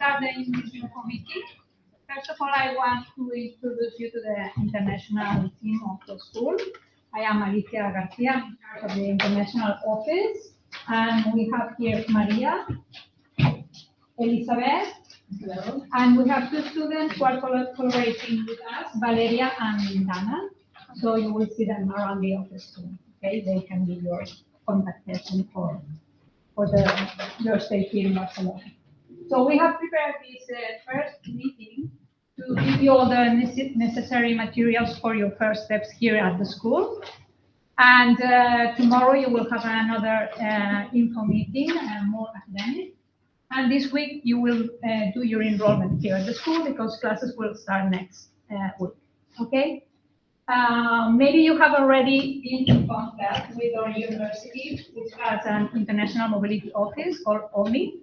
start the English committee. First of all, I want to introduce you to the international team of the school. I am Alicia Garcia, in charge of the international office, and we have here Maria, Elizabeth, hello, and we have two students who are collaborating with us, Valeria and Dana. So you will see them around the office too. Okay, they can be your contact person for your stay here in Barcelona. So we have prepared this first meeting to give you all the necessary materials for your first steps here at the school. And tomorrow you will have another info meeting, more academic. And this week you will do your enrollment here at the school because classes will start next week. Okay? Maybe you have already been in contact with our university, which has an international mobility office called OMI,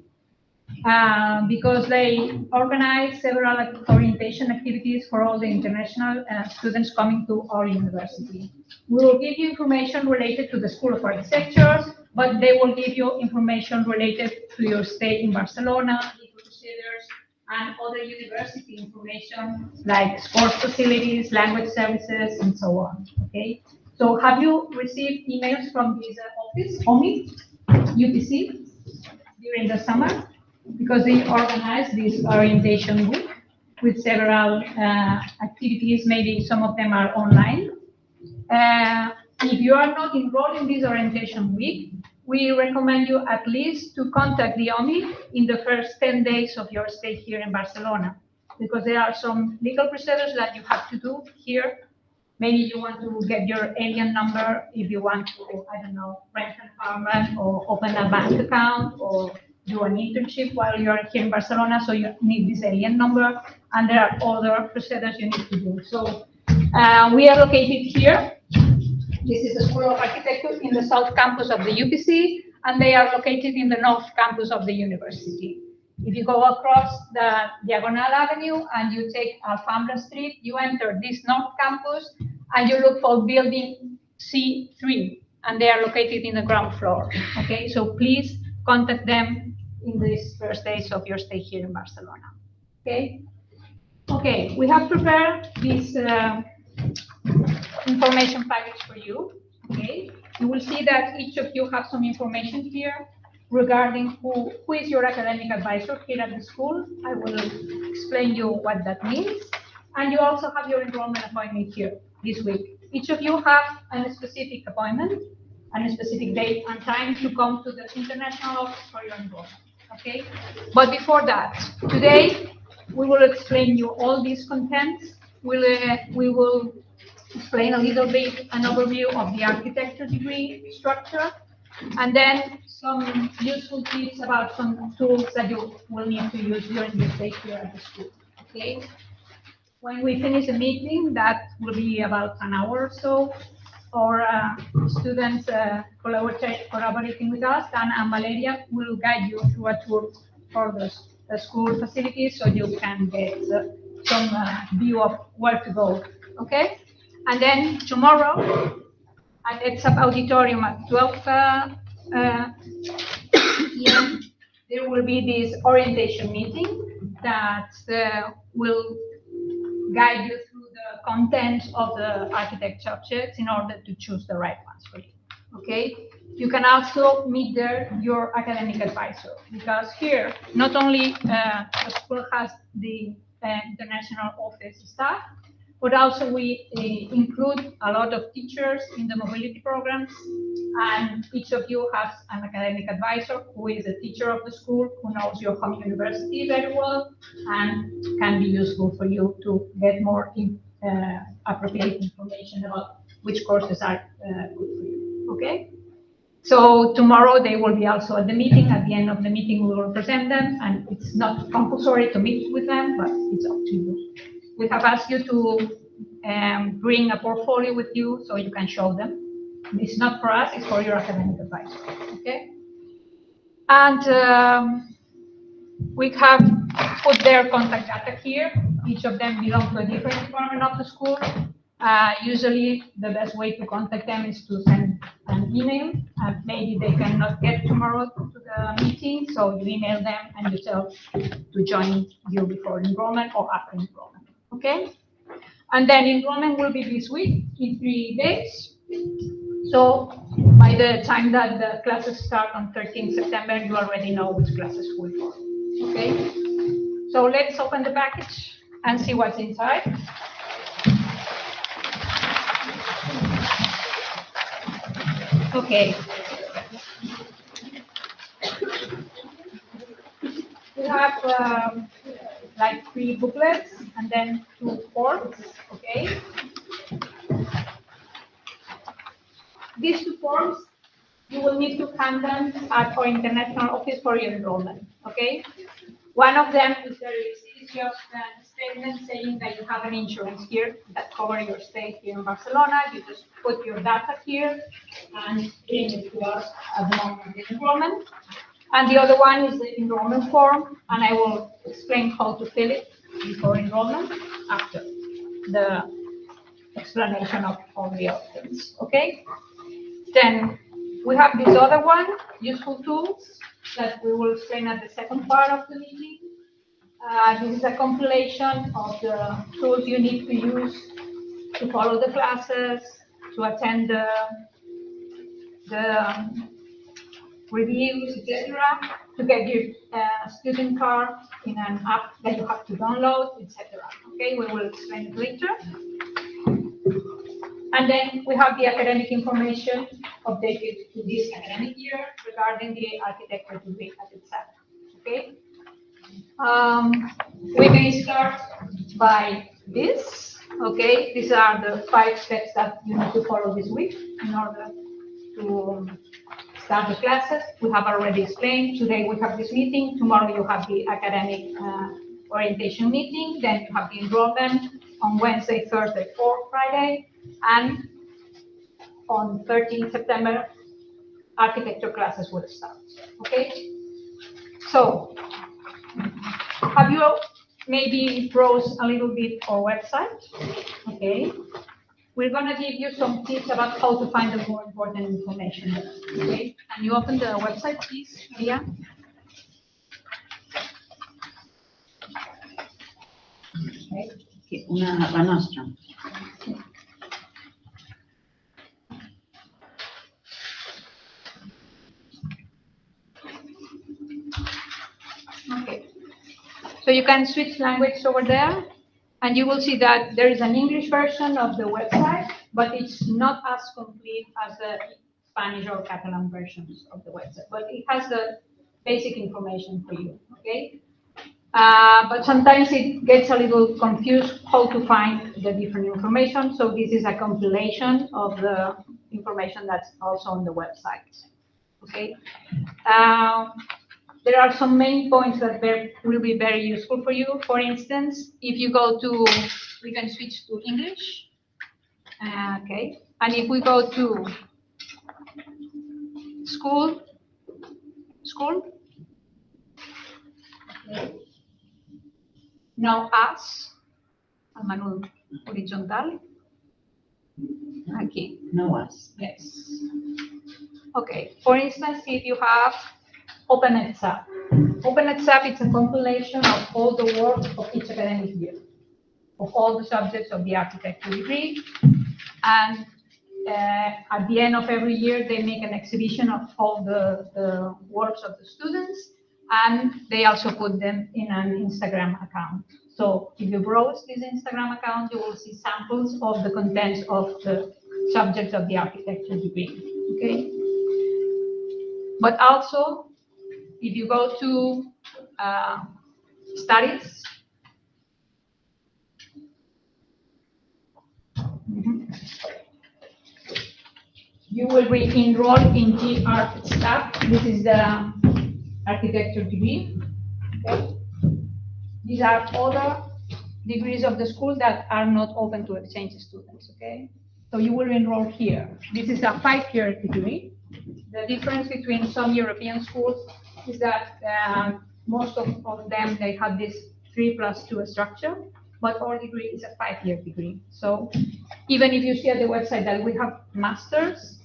because they organize several orientation activities for all the international students coming to our university. We will give you information related to the School of Architecture, but they will give you information related to your stay in Barcelona, legal procedures, and other university information like sports facilities, language services, and so on. Okay. So have you received emails from this office, OMI, UPC, during the summer? Because they organize this orientation week with several activities. Maybe some of them are online. If you are not enrolled in this orientation week, we recommend you at least to contact the OMI in the first 10 days of your stay here in Barcelona, because there are some legal procedures that you have to do here. Maybe you want to get your alien number if you want to, I don't know, rent an apartment or open a bank account or do an internship while you're here in Barcelona, so you need this alien number, and there are other procedures you need to do. So we are located here. This is the School of Architecture in the South Campus of the UPC, and they are located in the North Campus of the university. If you go across the Diagonal Avenue and you take Alhambra Street, you enter this North Campus and you look for building C3, and they are located in the ground floor. Okay, so please contact them in these first days of your stay here in Barcelona. Okay. Okay, we have prepared this information package for you. Okay, you will see that each of you have some information here regarding who is your academic advisor here at the school. I will explain you what that means. And you also have your enrollment appointment here this week. Each of you have a specific appointment and a specific date and time to come to the international office for your enrollment. Okay, but before that, today we will explain you all these contents. We will explain a little bit an overview of the architecture degree structure, and then some useful tips about some tools that you will need to use during your stay here at the school. Okay. When we finish the meeting, that will be about an hour or so, our students collaborating with us, Dan and Valeria, will guide you through a tour for the school facilities so you can get some view of where to go. Okay? And then tomorrow at ETSAB Auditorium at 12 p.m., there will be this orientation meeting that will guide you through the content of the architect subjects in order to choose the right ones for you. Okay? You can also meet there your academic advisor, because here not only the school has the international office staff, but also we include a lot of teachers in the mobility programs, and each of you has an academic advisor who is a teacher of the school, who knows your home university very well and can be useful for you to get more appropriate information about which courses are good for you. Okay? So tomorrow they will be also at the meeting. At the end of the meeting, we will present them, and it's not compulsory to meet with them, but it's up to you. We have asked you to bring a portfolio with you so you can show them. It's not for us, it's for your academic advisor. Okay? And we have put their contact data here. Each of them belong to a different department of the school. Usually the best way to contact them is to send an email. Maybe they cannot get tomorrow to the meeting, so you email them and you tell to join you before enrollment or after enrollment, okay? And then enrollment will be this week in 3 days. So by the time that the classes start on 13 September, you already know which classes will go, okay? So let's open the package and see what's inside. Okay. We have like 3 booklets and then 2 forms, okay? These 2 forms, you will need to hand them at our international office for your enrollment, okay? One of them is very easy. It's just a statement saying that you have an insurance here that covers your stay here in Barcelona. You just put your data here and bring it to us at the moment of enrollment. And the other one is the enrollment form, and I will explain how to fill it before enrollment after the explanation of all the options, okay? Then we have this other one, useful tools, that we will explain at the second part of the meeting. This is a compilation of the tools you need to use to follow the classes, to attend the reviews, etc., to get your student card in an app that you have to download, etc. Okay, we will explain it later. And then we have the academic information updated to this academic year regarding the architecture degree at ETSAB. Okay. We may start by this. Okay, these are the 5 steps that you need to follow this week in order to start the classes. We have already explained. Today we have this meeting. Tomorrow you have the academic orientation meeting. Then you have the enrollment on Wednesday, Thursday, or Friday. And on 13 September, architecture classes will start. Okay? So, have you maybe browsed a little bit our website? Okay. We're going to give you some tips about how to find the more important information. Okay? Can you open the website, please, Maria? Okay. La nostra. Okay. So you can switch language over there, and you will see that there is an English version of the website, but it's not as complete as the Spanish or Catalan versions of the website. But it has the basic information for you, okay? But sometimes it gets a little confused how to find the different information. So this is a compilation of the information that's also on the website, okay? There are some main points that will be very useful for you. For instance, if you go to, we can switch to English, okay? And if we go to school, okay. Now us, al menú horizontal, aquí. No us. Yes. Okay, for instance, if you have Open ETSAB. Open ETSAB is a compilation of all the work of each academic year, of all the subjects of the architecture degree. And at the end of every year, they make an exhibition of all the works of the students, and they also put them in an Instagram account. So if you browse this Instagram account, you will see samples of the contents of the subjects of the architecture degree, okay? But also, if you go to studies, you will be enrolled in the ETSAB. This is the architecture degree. Okay. These are other degrees of the school that are not open to exchange students. Okay, so you will enroll here. This is a 5-year degree. The difference between some European schools is that most of them, they have this 3+2 structure, but our degree is a 5-year degree. So even if you see at the website that we have masters,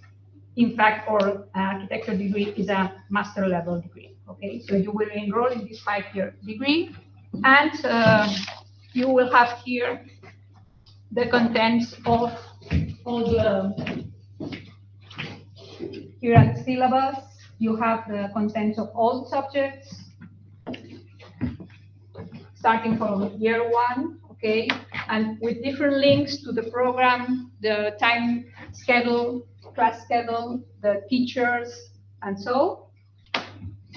in fact, our architecture degree is a master level degree. Okay, so you will enroll in this 5-year degree, and you will have here the contents of all the, here at the syllabus, you have the contents of all subjects, starting from year 1, okay, and with different links to the program, the time schedule, class schedule, the teachers, and so.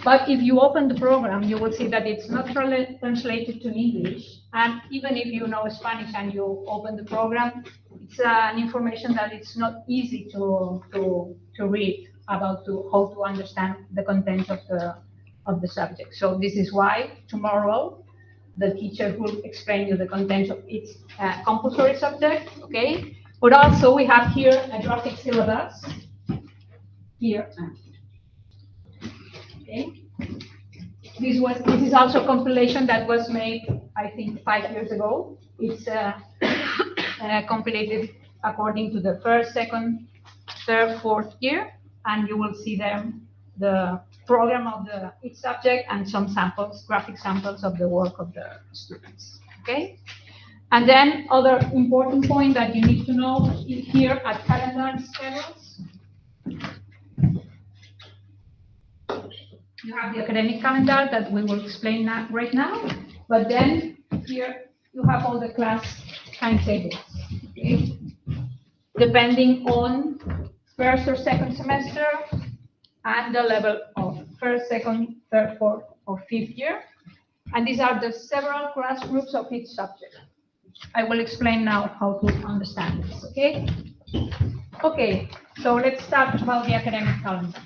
But if you open the program, you will see that it's not translated to English. And even if you know Spanish and you open the program, it's an information that it's not easy to read about how to understand the content of the subject. So this is why tomorrow the teacher will explain you the content of each compulsory subject, okay? But also we have here a graphic syllabus here. Okay. This is also a compilation that was made, I think, 5 years ago. It's compilated according to the first, second, third, fourth year, and you will see there the program of each subject and some samples, graphic samples of the work of the students. Okay. And then other important point that you need to know here at calendar schedules. You have the academic calendar that we will explain right now, but then here you have all the class timetables, okay? Depending on first or second semester and the level of first, second, third, fourth, or fifth year. And these are the several class groups of each subject. I will explain now how to understand this, okay? Okay, so let's start about the academic calendar.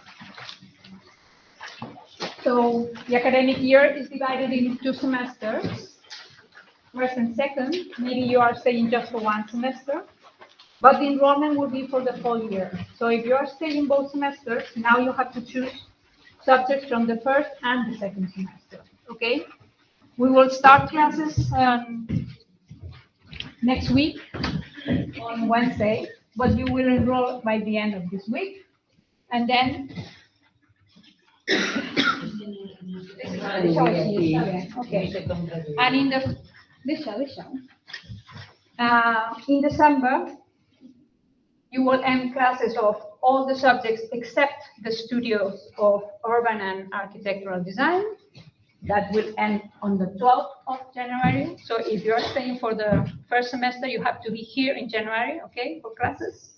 So the academic year is divided into 2 semesters, first and second. Maybe you are staying just for 1 semester, but the enrollment will be for the whole year. So if you are staying both semesters, now you have to choose subjects from the first and the second semester, okay? We will start classes next week on Wednesday, but you will enroll by the end of this week. And then okay. And in December, you will end classes of all the subjects except the studios of urban and architectural design. That will end on the 12th of January. So if you're staying for the first semester, you have to be here in January, okay, for classes.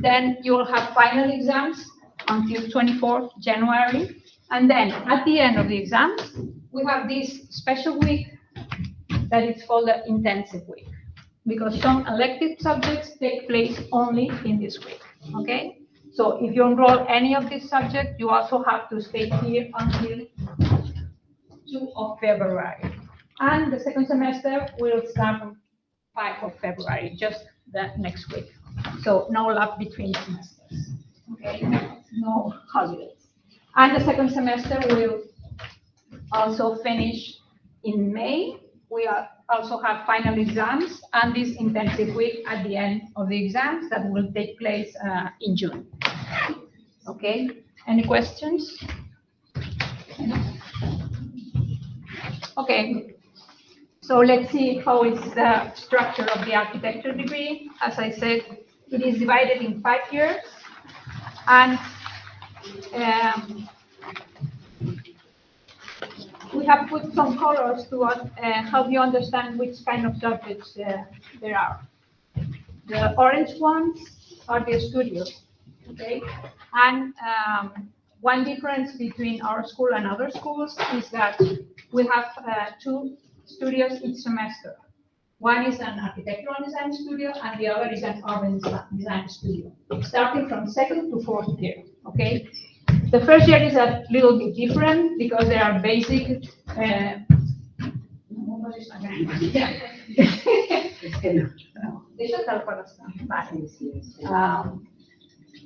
Then you will have final exams until 24th January. And then at the end of the exams, we have this special week that is called the intensive week, because some elective subjects take place only in this week, okay? So if you enroll any of these subjects, you also have to stay here until 2 of February. And the second semester will start on 5 of February, just the next week. So no lap between semesters, okay? No holidays. And the second semester will also finish in May. We also have final exams and this intensive week at the end of the exams that will take place in June. Okay, any questions? Okay, so let's see how is the structure of the architecture degree. As I said, it is divided in 5 years, and we have put some colors to help you understand which kind of subjects there are. The orange ones are the studios, okay? And one difference between our school and other schools is that we have 2 studios each semester. One is an architectural design studio and the other is an urban design studio, starting from 2nd to 4th year, okay? The first year is a little bit different because there are basic.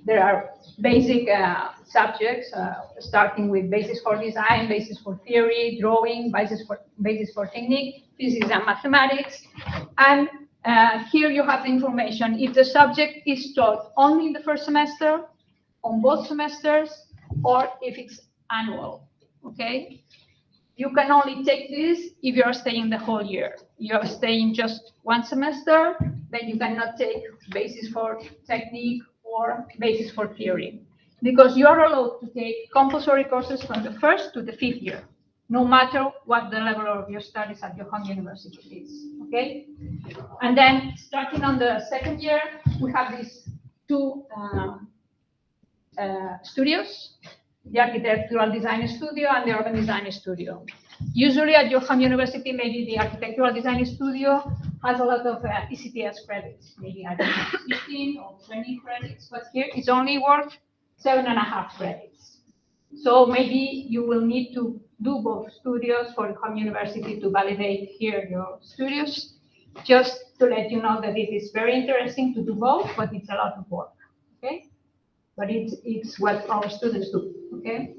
There are basic subjects, starting with basis for design, basis for theory, drawing, basis for technique, physics and mathematics. And here you have the information. If the subject is taught only in the first semester, on both semesters or if it's annual, okay? You can only take this if you are staying the whole year. You are staying just one semester, then you cannot take basis for technique or basis for theory, because you are allowed to take compulsory courses from the first to the fifth year, no matter what the level of your studies at your home university is, okay? And then starting on the second year, we have these two studios, the architectural design studio and the urban design studio. Usually at your home university, maybe the architectural design studio has a lot of ECTS credits, maybe I don't know, 15 or 20 credits, but here it's only worth 7.5 credits. So maybe you will need to do both studios for home university to validate here your studios, just to let you know that it is very interesting to do both, but it's a lot of work, okay? But it's what our students do, okay?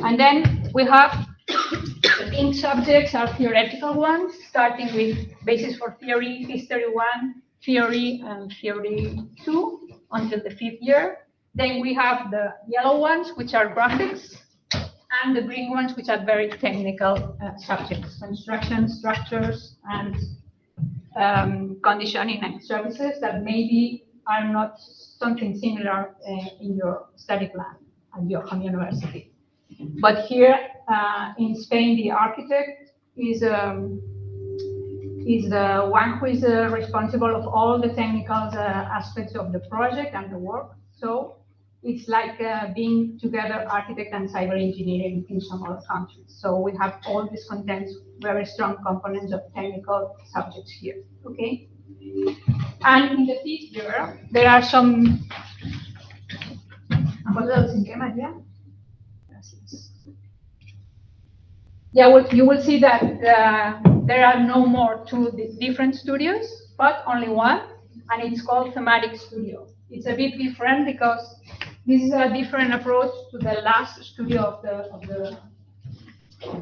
And then we have the pink subjects are theoretical ones, starting with basis for theory, history 1, theory, and theory 2 until the fifth year. Then we have the yellow ones, which are graphics, and the green ones, which are very technical subjects, construction, structures, and conditioning and services that maybe are not something similar in your study plan at your home university. But here in Spain, the architect is the one who is responsible of all the technical aspects of the project and the work. So it's like being together architect and cyber engineering in some other countries. So we have all these contents, very strong components of technical subjects here, okay? And in the fifth year, there are some... Yeah, well, you will see that there are no more two different studios, but only one, and it's called thematic studio. It's a bit different because this is a different approach to the last studio of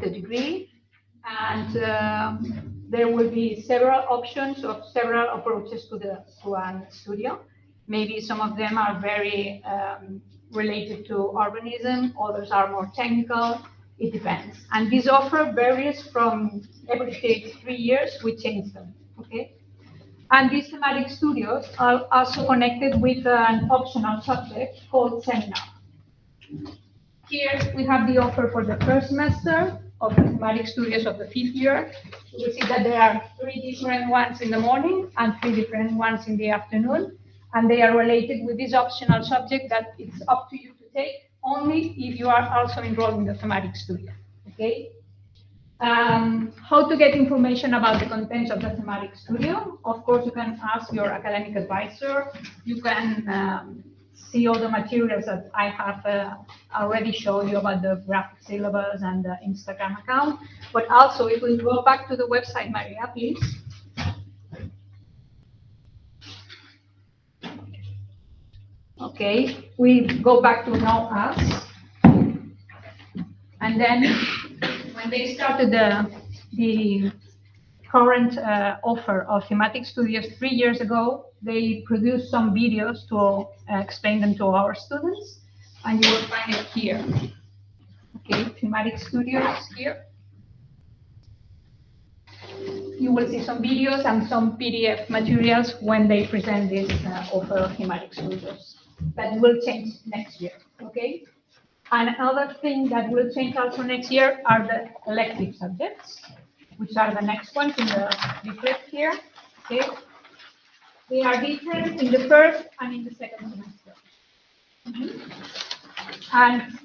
the degree, and there will be several options of several approaches to one studio. Maybe some of them are very related to urbanism, others are more technical. It depends. And these offer varies from every 3 years, we change them, okay? And these thematic studios are also connected with an optional subject called seminar. Here we have the offer for the first semester of the thematic studios of the fifth year. You will see that there are 3 different ones in the morning and 3 different ones in the afternoon. And they are related with this optional subject that it's up to you to take only if you are also enrolled in the thematic studio, okay? How to get information about the contents of the thematic studio? Of course, you can ask your academic advisor. You can see all the materials that I have already shown you about the graphic syllabus and the Instagram account. But also, if we go back to the website, Maria, please. Okay, we go back to Know Us. And then when they started the current offer of thematic studios 3 years ago, they produced some videos to explain them to our students, and you will find it here. Okay, thematic studios here. You will see some videos and some PDF materials when they present this offer of thematic studios. That will change next year, okay? And another thing that will change also next year are the elective subjects, which are the next ones in the booklet here, okay? They are different in the first and in the second semester. And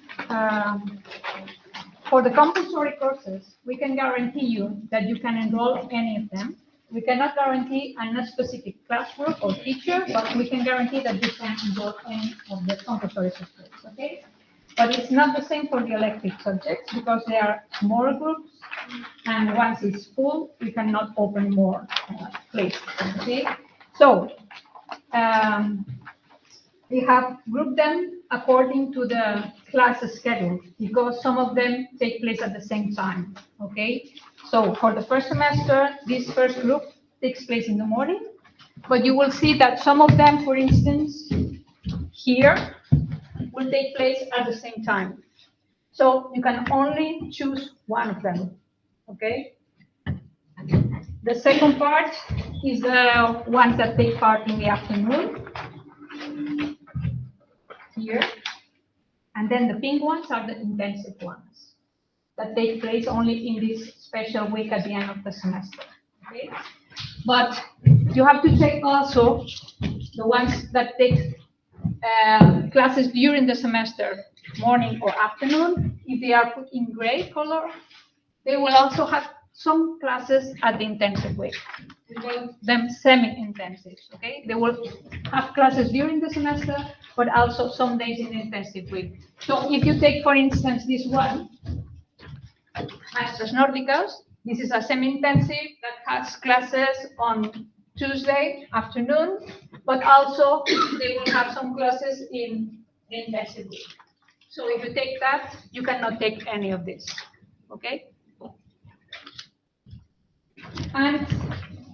for the compulsory courses, we can guarantee you that you can enroll any of them. We cannot guarantee a specific class group or teacher, but we can guarantee that you can enroll any of the compulsory subjects, okay? But it's not the same for the elective subjects because they are smaller groups, and once it's full, we cannot open more places, okay? So, we have grouped them according to the class schedule because some of them take place at the same time, okay? So for the first semester, this first group takes place in the morning, but you will see that some of them, for instance, here, will take place at the same time. So you can only choose one of them, okay? The second part is the ones that take part in the afternoon, here. And then the pink ones are the intensive ones that take place only in this special week at the end of the semester, okay? But you have to check also the ones that take classes during the semester, morning or afternoon. If they are put in gray color, they will also have some classes at the intensive week. We call them semi-intensive, okay? They will have classes during the semester, but also some days in the intensive week. So if you take, for instance, this one, Maestros Nórdicos, this is a semi-intensive that has classes on Tuesday afternoon, but also they will have some classes in the intensive week. So if you take that, you cannot take any of this, okay? And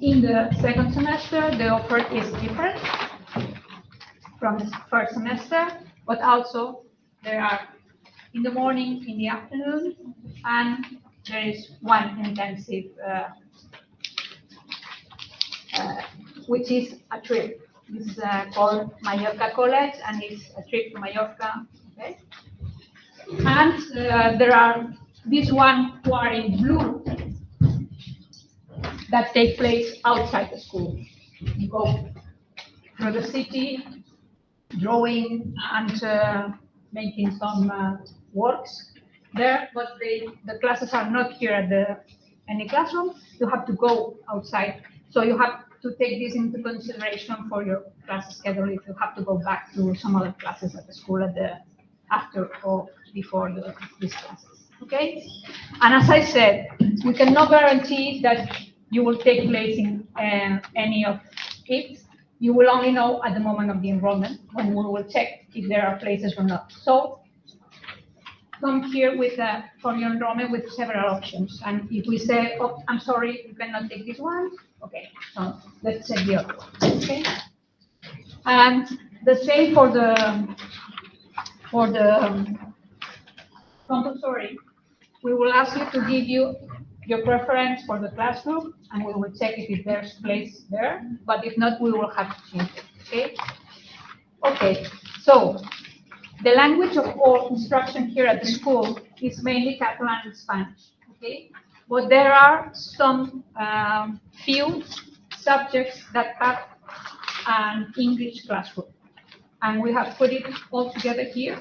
in the second semester, the offer is different from the first semester, but also there are in the morning, in the afternoon, and there is one intensive, which is a trip. This is called Mallorca College, and it's a trip to Mallorca, okay? And there are these one who are in blue that take place outside the school. You go through the city, drawing and making some works there, but the classes are not here at any classroom. You have to go outside. So you have to take this into consideration for your class schedule if you have to go back to some other classes at the school after or before these classes, okay? And as I said, we cannot guarantee that you will take place in any of it. You will only know at the moment of the enrollment when we will check if there are places or not. So come here for your enrollment with several options. And if we say, oh, I'm sorry, you cannot take this one, okay, so let's check the other one, okay? And the same for the compulsory. We will ask you to give you your preference for the classroom, and we will check if there's place there, but if not, we will have to change it, okay? Okay, so the language of all instruction here at the school is mainly Catalan and Spanish, okay? But there are some few subjects that have an English classroom, and we have put it all together here.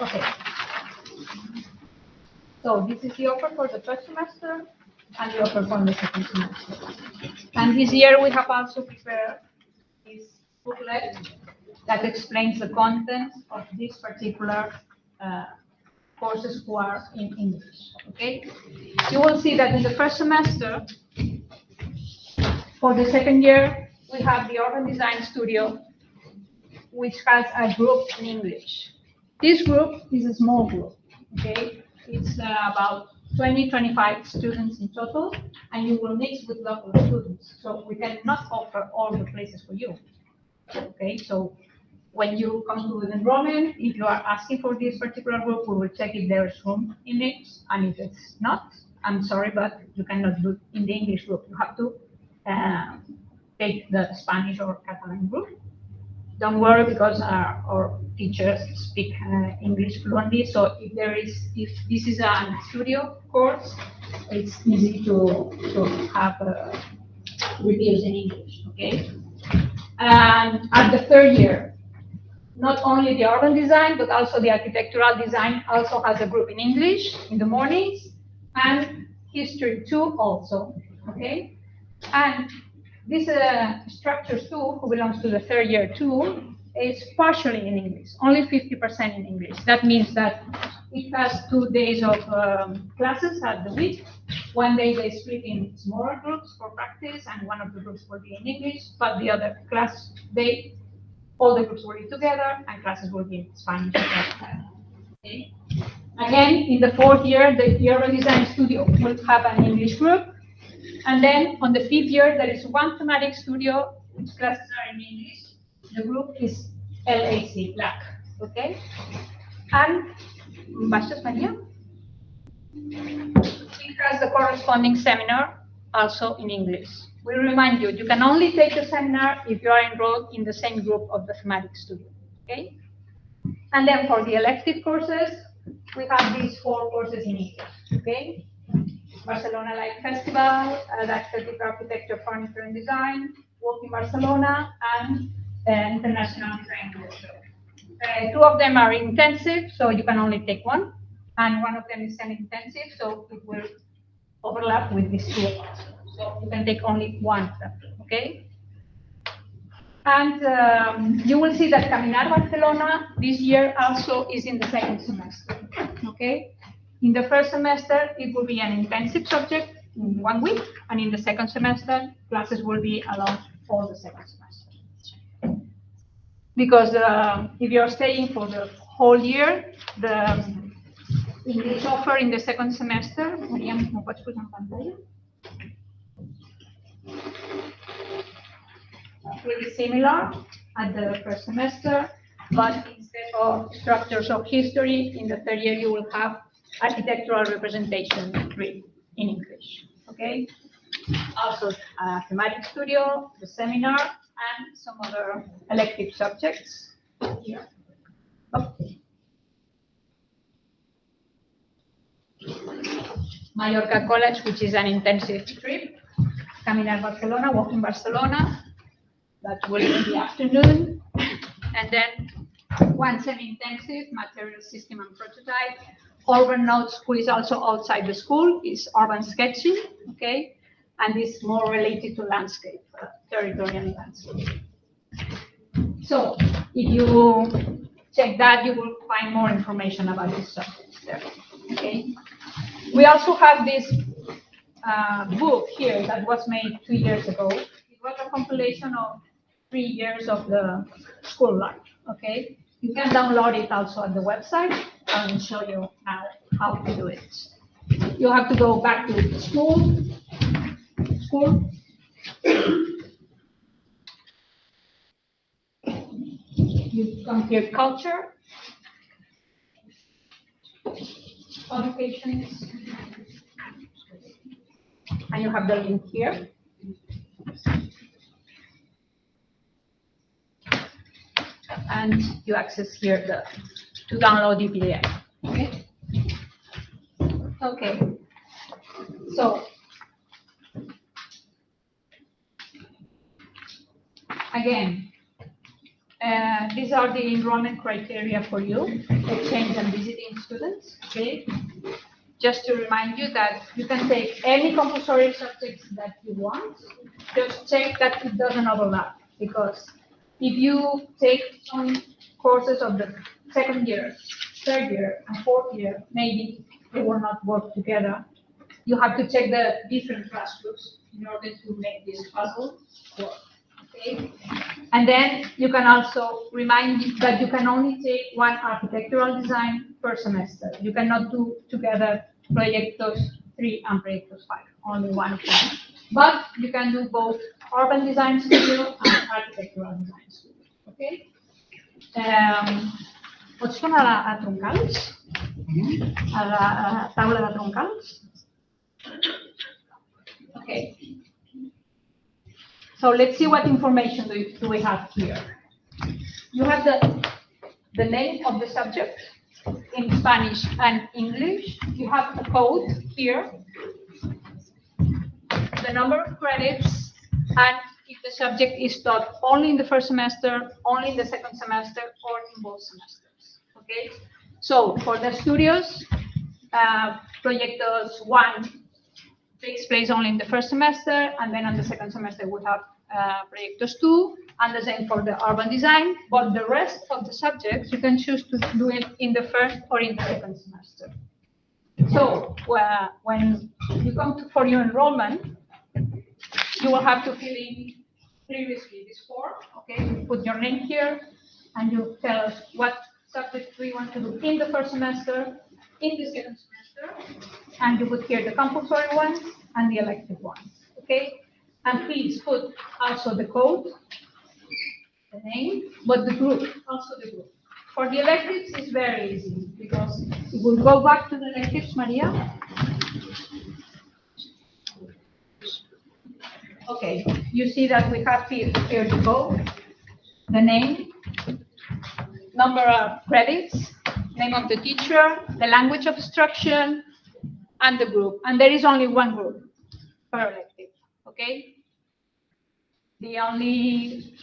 Okay. So this is the offer for the first semester and the offer for the second semester. And this year we have also prepared this booklet that explains the contents of these particular courses who are in English, okay? You will see that in the first semester, for the second year, we have the Urban Design Studio, which has a group in English. This group is a small group, okay? It's about 20-25 students in total, and you will mix with local students. So we cannot offer all the places for you, okay? So when you come to the enrollment, if you are asking for this particular group, we will check if there is room in it, and if it's not, I'm sorry, but you cannot do it in the English group. You have to take the Spanish or Catalan group. Don't worry, because our teachers speak English fluently. So if this is a studio course, it's easy to have reviews in English, okay? And at the third year, not only the urban design, but also the architectural design also has a group in English in the mornings, and history too also, okay? And this structures too, who belongs to the third year too, is partially in English, only 50% in English. That means that it has 2 days of classes at the week. One day they split in smaller groups for practice, and one of the groups will be in English, but the other class day, all the groups will be together, and classes will be in Spanish. Okay. Again, in the fourth year, the urban design studio will have an English group. And then on the fifth year, there is one thematic studio, which classes are in English, The group is LAC, black, okay? And Baixas Maria, it has the corresponding seminar also in English. We remind you, you can only take the seminar if you are enrolled in the same group of the thematic studio, okay? And then for the elective courses, we have these 4 courses in English, okay? Barcelona Light Festival, Adaptive Architecture, Furniture and Design, Walk in Barcelona, and International Train Workshop. 2 of them are intensive, so you can only take one, and one of them is semi-intensive, so it will overlap with these 2 also. So you can take only one of them, okay? And you will see that Caminar Barcelona this year also is in the second semester, okay? In the first semester, it will be an intensive subject in 1 week, and in the second semester, classes will be along all the second semester. Because if you're staying for the whole year, the English offer in the second semester, Maria, ¿me puedes poner en pantalla? Will be similar at the first semester, but instead of structures of history, in the third year you will have architectural representation 3 in English, okay? Also thematic studio, the seminar, and some other elective subjects here. Okay. Mallorca College, which is an intensive trip. Caminar Barcelona, Walk in Barcelona, that will be in the afternoon. And then 1 semi-intensive, material system and prototype. Urban Notes, who is also outside the school, is urban sketching, okay? And is more related to landscape, territorial landscape. So if you check that, you will find more information about these subjects there, okay? We also have this book here that was made 2 years ago. It was a compilation of 3 years of the school life, okay? You can download it also on the website. I will show you now how to do it. You have to go back to school. You come here, culture, publications, and you have the link here. And you access here to download the PDF. Okay. Okay. So again, these are the enrollment criteria for you, exchange and visiting students. Okay. Just to remind you that you can take any compulsory subjects that you want. Just check that it doesn't overlap, because if you take some courses of the second year, third year, and fourth year, maybe they will not work together. You have to check the different class groups in order to make this puzzle work. Okay? And then you can also remind you that you can only take 1 architectural design per semester. You cannot do together Proyectos 3 and Proyectos 5, only 1 of them. But you can do both urban design studio and architectural design studio. Okay? Pots tornar a troncals? A la taula de troncals? Okay. So let's see what information do we have here. You have the name of the subject in Spanish and English. You have a code here, the number of credits, and if the subject is taught only in the first semester, only in the second semester, or in both semesters. Okay. So for the studios, Proyectos 1 takes place only in the first semester, and then on the second semester we have Proyectos 2, and the same for the urban design. But the rest of the subjects, you can choose to do it in the first or in the second semester. So when you come for your enrollment, you will have to fill in previously this form. Okay, you put your name here, and you tell us what subject we want to do in the first semester, in the second semester, and you put here the compulsory ones and the elective ones. Okay, and please put also the code the name, but the group, also the group. For the electives, it's very easy because it will go back to the electives, Maria. Okay, you see that we have here to go the name, number of credits, name of the teacher, the language of instruction, and the group. And there is only one group per elective, okay? The only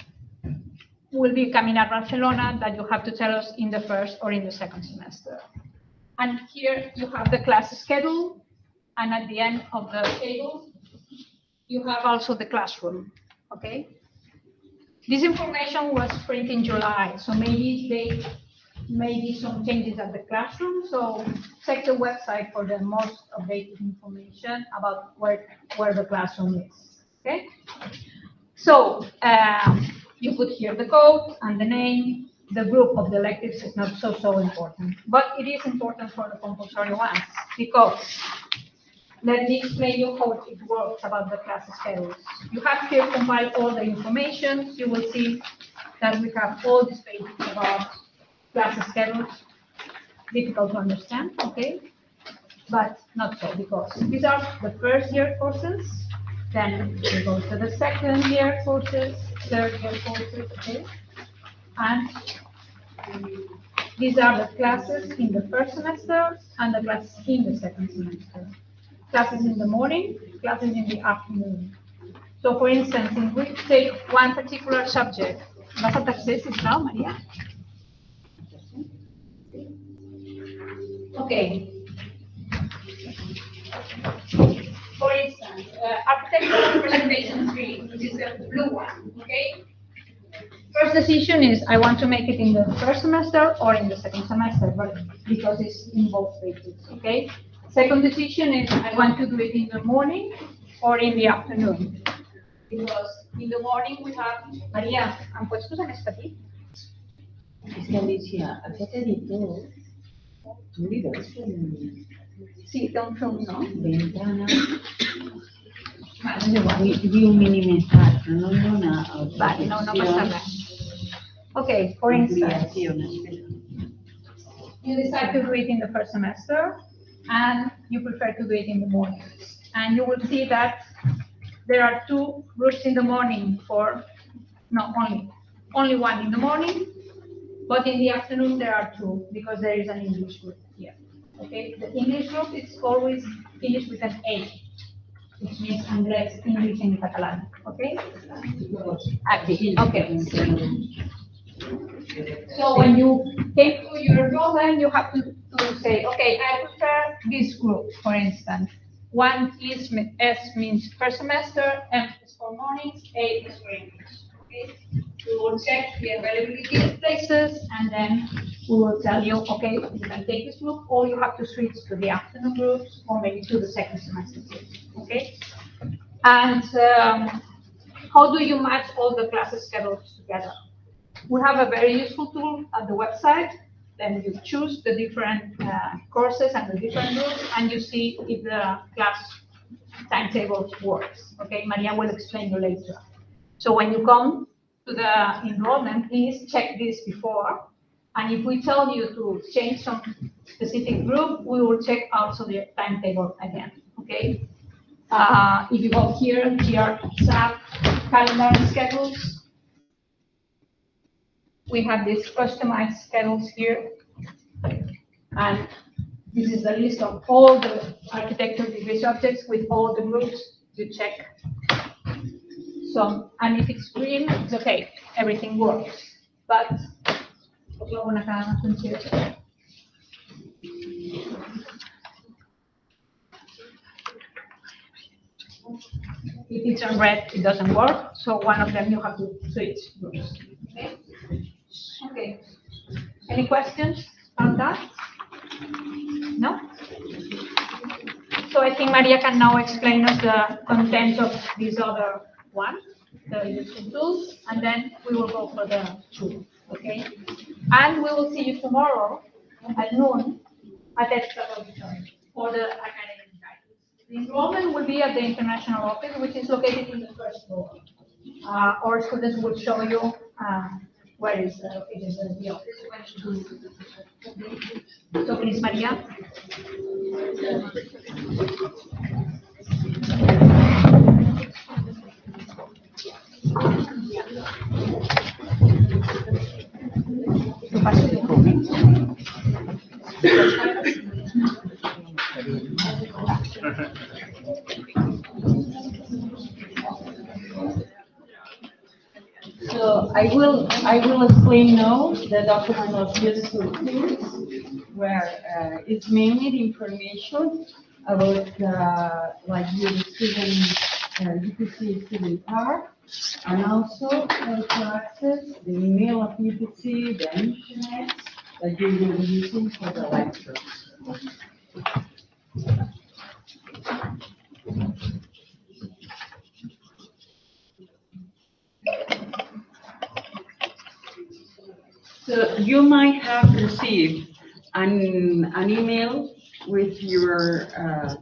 will be Caminar Barcelona that you have to tell us in the first or in the second semester. And here you have the class schedule, and at the end of the table, you have also the classroom, okay? This information was printed in July, so maybe they maybe some changes at the classroom. So check the website for the most updated information about where the classroom is, okay? So you put here the code and the name. The group of the electives is not so important, but it is important for the compulsory ones because let me explain you how it works about the class schedules. You have here compiled all the information. You will see that we have all these pages about class schedules. Difficult to understand, okay? But not so, because these are the first year courses. Then we go to the second year courses, third year courses, okay? And these are the classes in the first semester and the classes in the second semester. Classes in the morning, classes in the afternoon. So for instance, if we take one particular subject, ¿vas a tercer now, María? Okay. For instance, architectural representation 3, which is the blue one, okay? First decision is I want to make it in the first semester or in the second semester, but because it's in both stages, okay? Second decision is I want to do it in the morning or in the afternoon. Because in the morning we have, María, ¿han puesto en esta aquí? Es que Alicia, acá te editó tu libro. Sí, don't film, ¿no? Ventana. Vi un mini mensaje, no una. Vale, no pasa nada. Okay, for instance, you decide to do it in the first semester and you prefer to do it in the morning. And you will see that there are two groups in the morning for, no, only one in the morning, but in the afternoon there are two because there is an English group here. Okay, the English group is always finished with an A, which means English in Catalan. Okay? Okay. So when you came to your enrollment, you have to say, okay, I prefer this group, for instance. One is S means first semester, M is for mornings, A is for English. Okay? We will check the availability of places, and then we will tell you, okay, you can take this group, or you have to switch to the afternoon groups, or maybe to the second semester groups. Okay? And how do you match all the classes schedules together? We have a very useful tool at the website. Then you choose the different courses and the different groups, and you see if the class timetable works. Okay, Maria will explain you later. So when you come to the enrollment, please check this before. And if we tell you to change some specific group, we will check also the timetable again. Okay. If you go here, ETSAB calendar schedules. We have these customized schedules here, and this is the list of all the architecture degree subjects with all the groups you check. So, and if it's green, it's okay, everything works. But if it's on red, it doesn't work. So one of them you have to switch groups. Okay. Okay. Any questions on that? No? So I think Maria can now explain us the content of this other one, the useful tools, and then we will go for the tool. Okay? And we will see you tomorrow at noon at ETSAB auditorium for the academic guidance. The enrollment will be at the international office, which is located in the first floor. Our students will show you Where is it is the office? So please, Maria. So I will explain now the document of useful things, where it's mainly the information about like your student UPC student card, and also how to access the email of UPC, the internet that you will be using for the lectures. So you might have received an email with your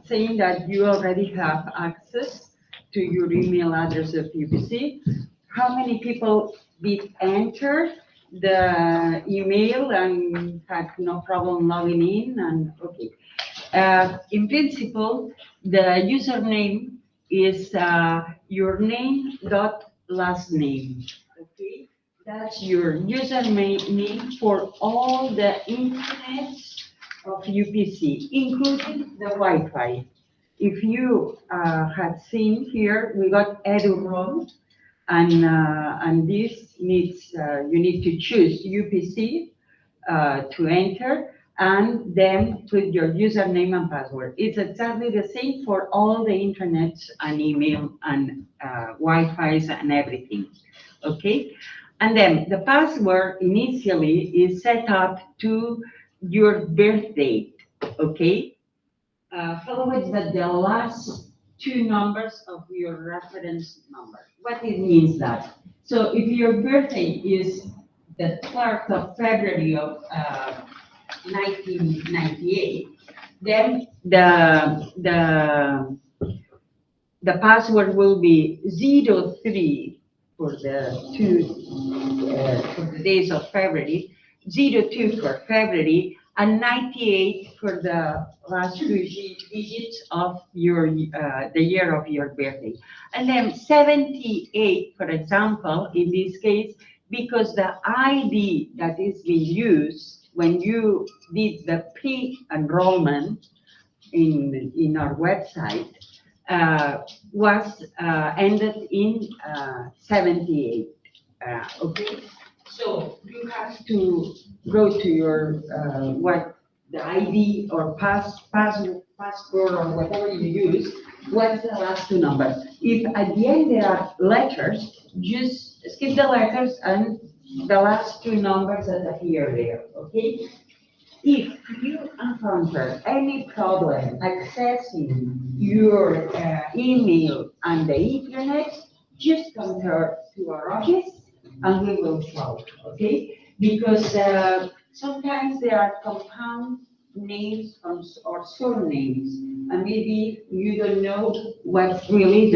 saying that you already have access to your email address of UPC. How many people did enter the email and had no problem logging in? And okay, in principle, the username is your name dot last name. Okay, that's your username for all the internet of UPC, including the Wi-Fi. If you had seen here, we got EduRoam, and this needs you need to choose UPC to enter, and then put your username and password. It's exactly the same for all the internet and email and Wi-Fi's and everything. Okay, and then the password initially is set up to your birth date. Okay, followed by the last two numbers of your reference number. What it means that? So if your birthday is the 3rd of February of 1998, then the password will be 03 for the for the days of February, 02 for February, and 98 for the last two digits of your the year of your birthday. And then 78, for example, in this case, because the ID that is being used when you did the pre-enrollment in our website was ended in 78. Okay, so you have to go to your what the ID or passport or whatever you use. What's the last two numbers? If at the end there are letters, just skip the letters and the last two numbers that appear there. Okay. If you encounter any problem accessing your email and the internet, just come to our office and we will solve, okay? Because sometimes there are compound names or surnames, and maybe you don't know what's really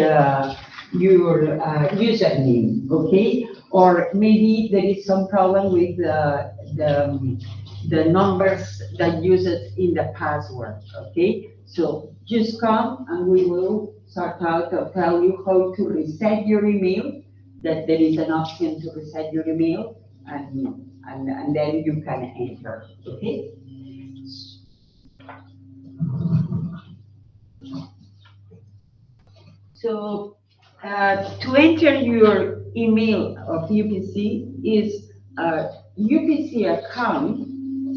your username, okay? Or maybe there is some problem with the numbers that uses in the password, okay? So just come and we will sort out or tell you how to reset your email, that there is an option to reset your email, and then you can enter, okay? So to enter your email of UPC is a UPC account.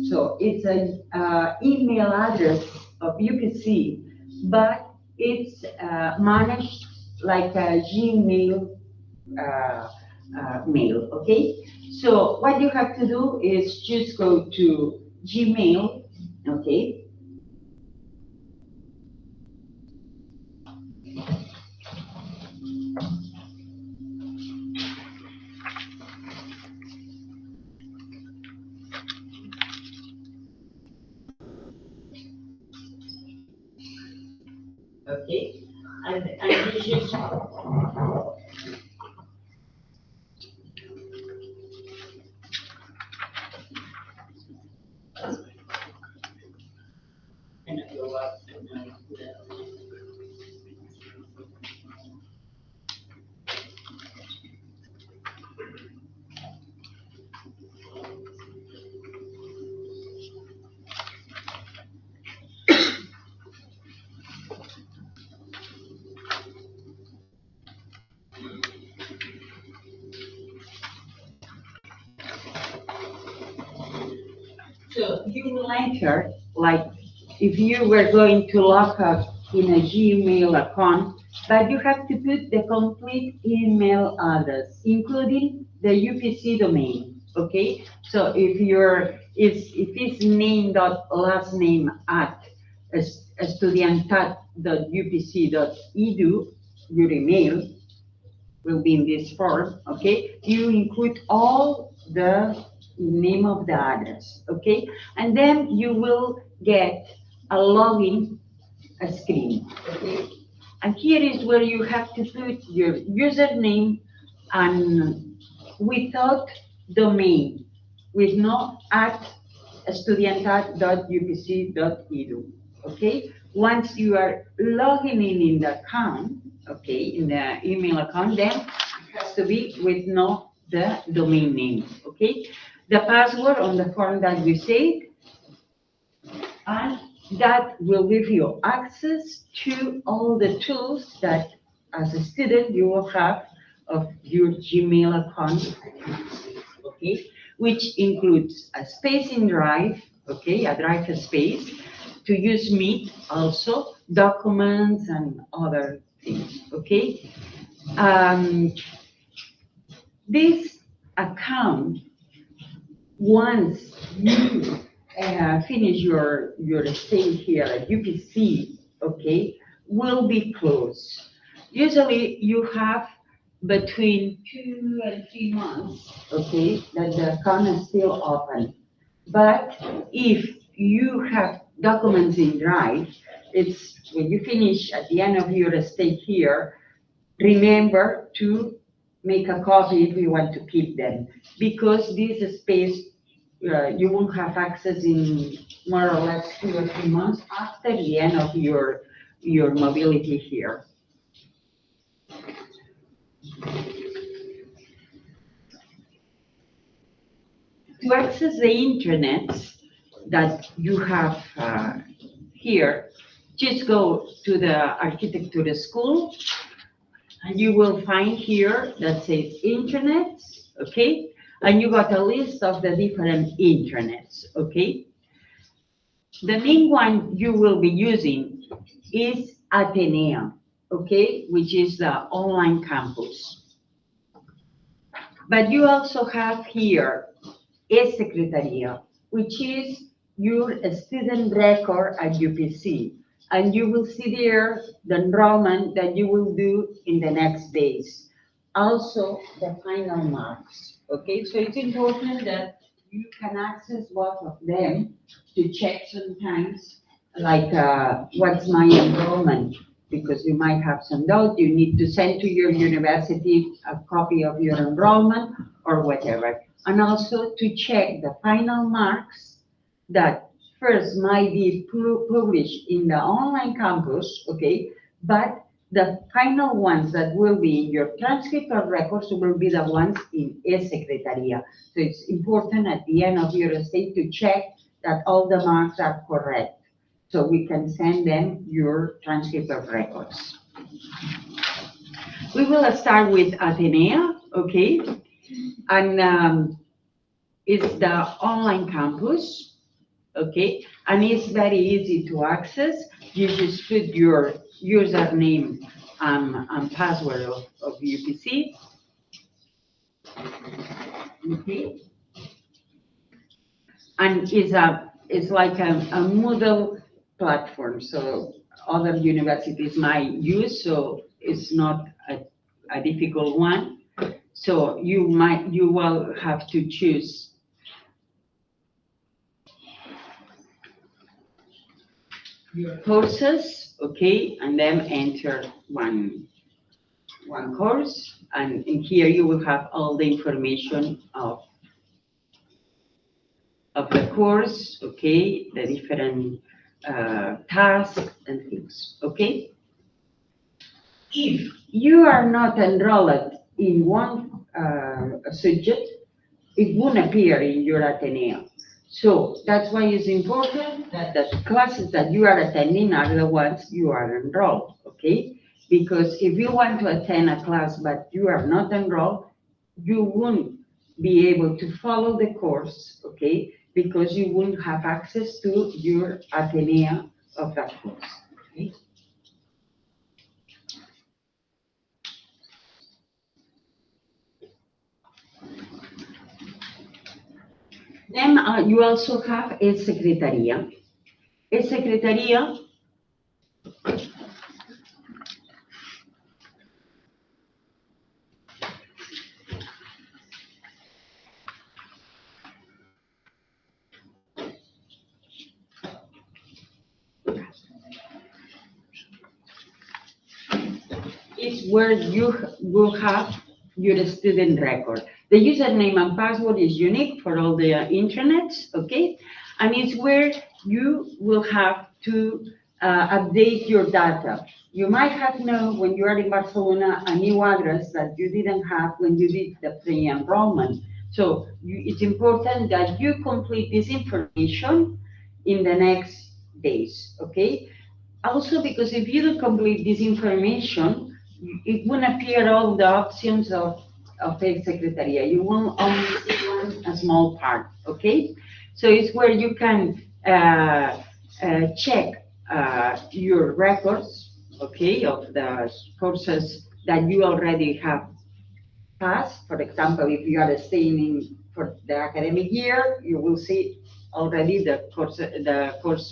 So it's a email address of UPC, but it's managed like a Gmail mail, okay? So what you have to do is just go to Gmail, okay? Okay, and you just So you will enter, like, if you were going to log up in a Gmail account, but you have to put the complete email address, including the UPC domain, okay? So if it's name dot last name at studiantat.upc.edu, your email will be in this form, okay? You include all the name of the address, okay? And then you will get a login screen, okay? And here is where you have to put your username and without domain, with no at studiantat.upc.edu, okay? Once you are logging in the account, okay, in the email account, then it has to be with no the domain name, okay? The password on the form that we said, and that will give you access to all the tools that as a student you will have of your Gmail account, okay, which includes a space in Drive, okay, a Drive space, to use Meet also, documents and other things, okay? This account, once you finish your stay here at UPC, okay, will be closed. Usually you have between 2 and 3 months, okay, that the account is still open. But if you have documents in Drive, it's when you finish at the end of your stay here, remember to make a copy if you want to keep them, because this space you won't have access in more or less 2 or 3 months after the end of your mobility here. To access the internet that you have here, just go to the Arquitectura school, and you will find here that says internet, okay? And you got a list of the different internets, okay? The main one you will be using is Atenea, okay, which is the online campus. But you also have here Secretaria, which is your student record at UPC. And you will see there the enrollment that you will do in the next days. Also, the final marks, okay? So it's important that you can access both of them to check sometimes, like what's my enrollment, because you might have some doubt. You need to send to your university a copy of your enrollment or whatever. And also to check the final marks that first might be published in the online campus, okay, but the final ones that will be in your transcript or records will be the ones in Secretaria. So it's important at the end of your stay to check that all the marks are correct, so we can send them your transcript of records. We will start with Atenea, okay? And it's the online campus, okay? And it's very easy to access. You just put your username and password of UPC, okay? And it's like a Moodle platform, so other universities might use, so it's not a difficult one. So you will have to choose your courses, okay, and then enter one course, and in here you will have all the information of the course, okay, the different tasks and things, okay? If you are not enrolled in one subject, it won't appear in your Ateneo. So that's why it's important that the classes that you are attending are the ones you are enrolled, okay? Because if you want to attend a class but you are not enrolled, you won't be able to follow the course, okay? because you won't have access to your Atenea of that course. Okay? Then you also have a secretaría. A secretaría is where you will have your student record. The username and password is unique for all the intranets, okay? And it's where you will have to update your data. You might have known when you are in Barcelona a new address that you didn't have when you did the pre-enrollment. So it's important that you complete this information in the next days, okay? Also, because if you don't complete this information, it won't appear all the options of a secretariat. You will only see a small part, okay? So it's where you can check your records, okay, of the courses that you already have passed. For example, if you are staying for the academic year, you will see already the course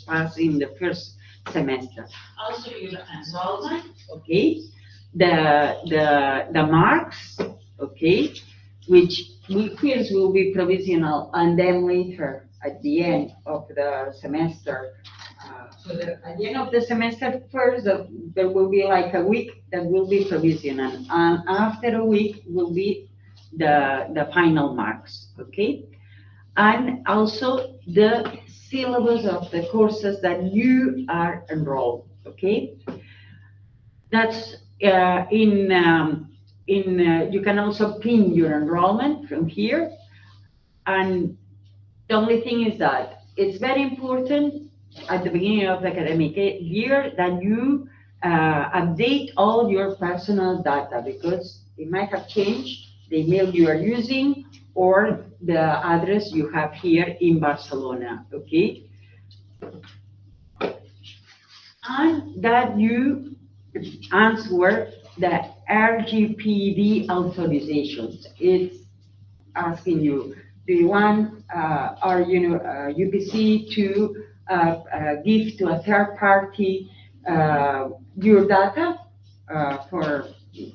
passed in the first semester. Also, your enrollment, okay, the marks, okay, which first will be provisional, and then later at the end of the semester. At the end of the semester, first there will be like a week that will be provisional, and after a week will be the final marks, okay? And also the syllabus of the courses that you are enrolled, okay? That's you can also pin your enrollment from here. And the only thing is that it's very important at the beginning of the academic year that you update all your personal data, because it might have changed the email you are using or the address you have here in Barcelona, okay? And that you answer the RGPD authorizations. It's asking you, do you want UPC to give to a third party your data for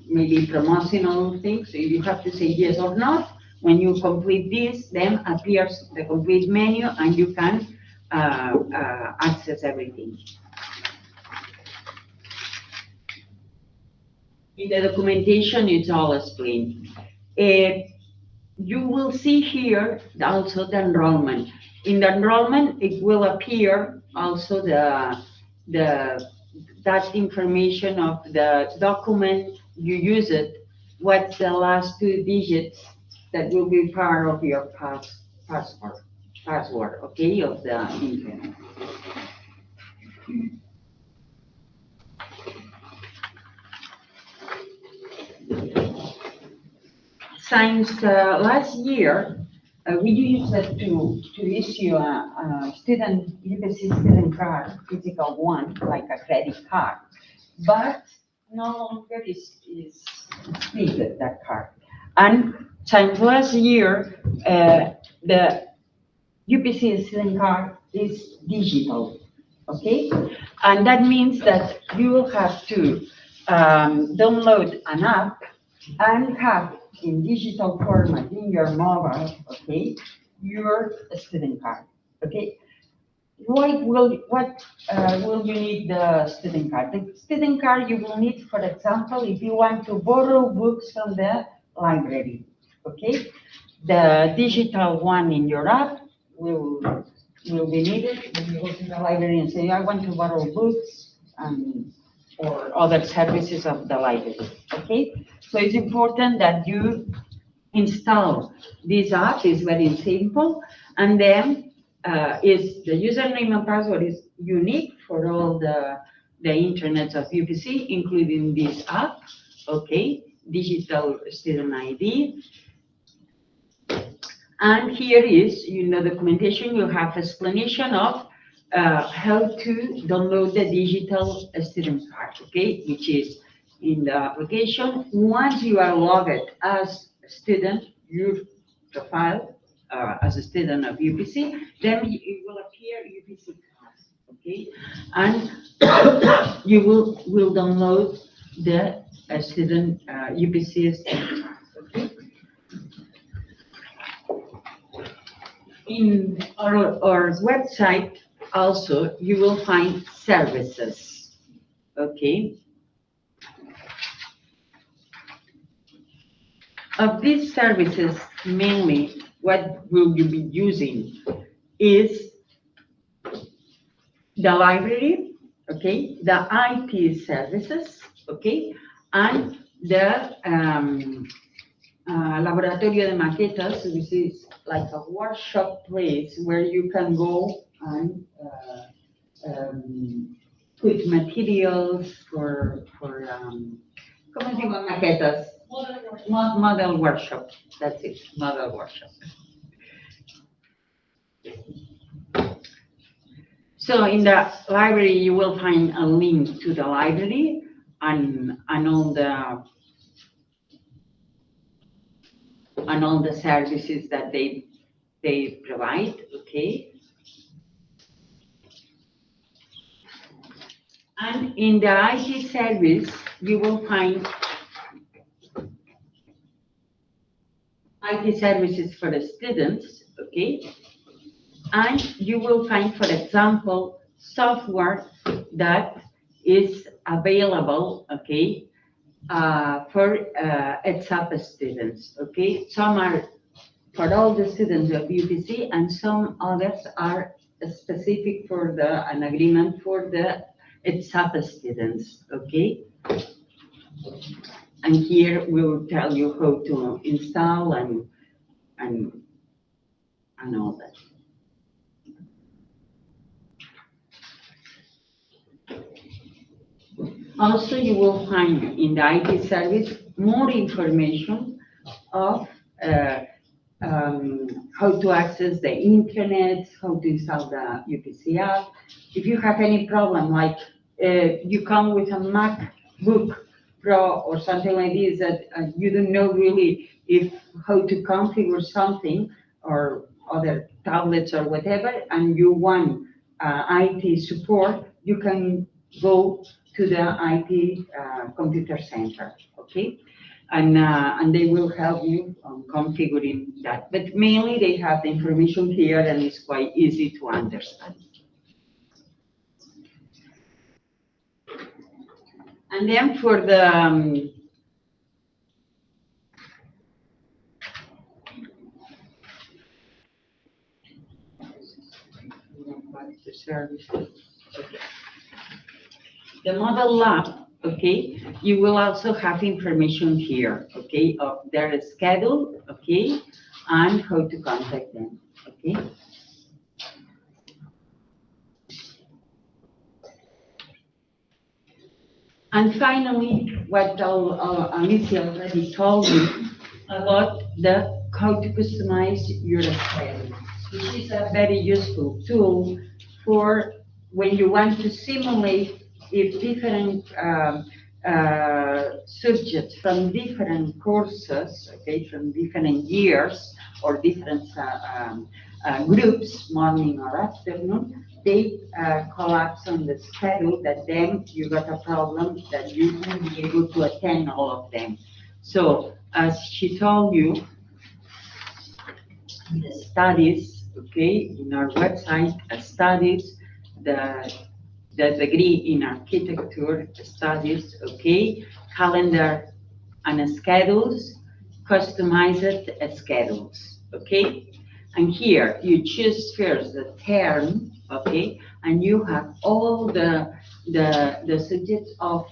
maybe promotional things? So you have to say yes or not. When you complete this, then appears the complete menu and you can access everything. In the documentation, it's all explained. You will see here also the enrollment. In the enrollment, it will appear also that information of the document you use it, what's the last 2 digits that will be part of your password, okay, of the internet. Since last year, we used it to issue a UPC student card, physical one, like a credit card, but no longer is needed, that card. And since last year, the UPC student card is digital, okay? And that means that you will have to download an app and have in digital format in your mobile, okay, your student card, okay? What will you need the student card? The student card you will need, for example, if you want to borrow books from the library, okay? The digital one in your app will be needed when you go to the library and say, I want to borrow books or other services of the library, okay? So it's important that you install this app. It's very simple, and then is the username and password is unique for all the intranets of UPC, including this app, okay? Digital student ID. And here is, documentation. You have explanation of how to download the digital student card, okay, which is in the application. Once you are logged as a student, your profile as a student of UPC, then it will appear UPC class, okay, and you will download the student UPC student card, okay. In our website also you will find services, okay. Of these services, mainly what will you be using is the library, okay, the IT services, okay, and the Laboratorio de Maquetas, which is like a workshop place where you can go and put materials for ¿cómo se llama? Maquetas. Model workshop. That's it, model workshop. So in the library, you will find a link to the library and all the services that they provide, okay. And in the IT service, you will find IT services for the students, okay? And you will find, for example, software that is available, okay, for ETSAB students, okay? Some are for all the students of UPC, and some others are specific for an agreement for the ETSAB students, okay? And here we will tell you how to install and all that. Also, you will find in the IT service more information of how to access the internet, how to install the UPC app. If you have any problem, like you come with a MacBook Pro or something like this that you don't know really how to configure something, or other tablets or whatever, and you want IT support, you can go to the IT computer center, okay? And they will help you on configuring that. But mainly they have the information here and it's quite easy to understand. And then for the services, okay. The model lab, okay, you will also have information here, okay, of their schedule, okay, and how to contact them, okay. And finally, what Alicia already told you about how to customize your schedule, which is a very useful tool for when you want to simulate if different subjects from different courses, okay, from different years or different groups, morning or afternoon, they collapse on the schedule, that then you got a problem that you won't be able to attend all of them. So as she told you, the studies, okay, in our website, studies, the degree in architecture studies, okay, calendar and schedules, customized schedules, okay? And here you choose first the term, okay, and you have all the subjects of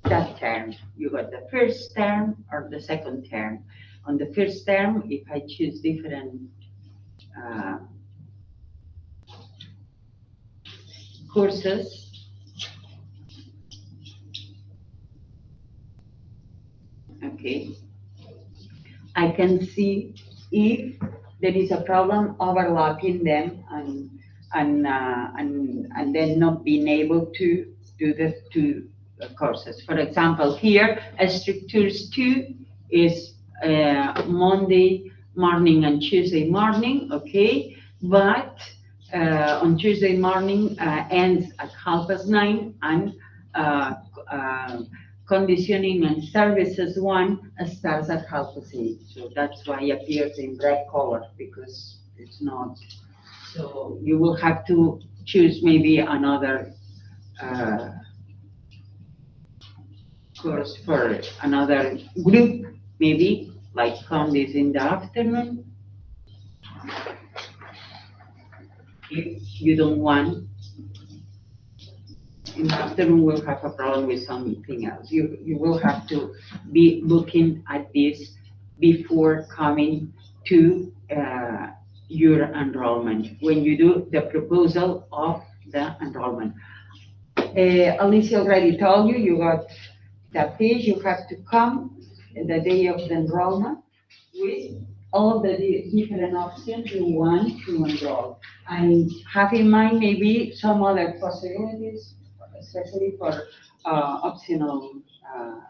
that term. You got the first term or the second term. On the first term, if I choose different courses, okay, I can see if there is a problem overlapping them and then not being able to do the two courses. For example, here, Structures 2 is Monday morning and Tuesday morning, okay? But on Tuesday morning ends at 9:30, and Conditioning and Services 1 starts at 7:30. So that's why it appears in red color, because it's not. So you will have to choose maybe another course for another group, maybe, like Condies in the afternoon. If you don't want, in the afternoon we'll have a problem with something else. You will have to be looking at this before coming to your enrollment, when you do the proposal of the enrollment. Alicia already told you, you got that page. You have to come the day of the enrollment with all the different options you want to enroll. And have in mind maybe some other possibilities, especially for optional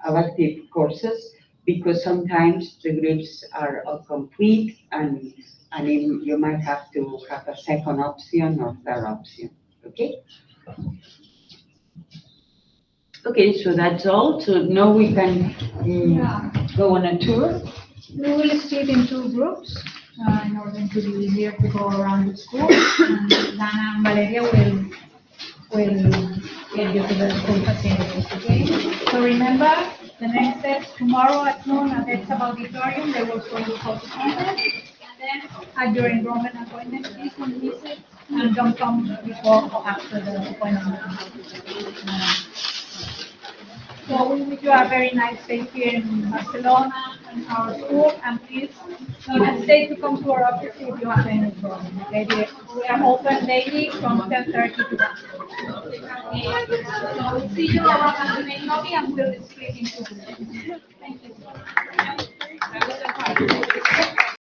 elective courses, because sometimes the groups are all complete, and you might have to have a second option or third option, okay? Okay, so that's all. So now we can go on a tour. We will split in two groups in order to be easier to go around the school. And Dana and Valeria will get you to the school facilities, okay? So remember, the next steps tomorrow at noon at ETSAB auditorium, they will show you how to contact. And then at your enrollment appointment, please don't miss it, and don't come before or after the appointment. So we wish you a very nice day here in Barcelona and our school, and please don't hesitate to come to our office if you have any problem. Okay? We are open daily from 10:30 to 1. So we'll see you around the main lobby, and we'll split into groups.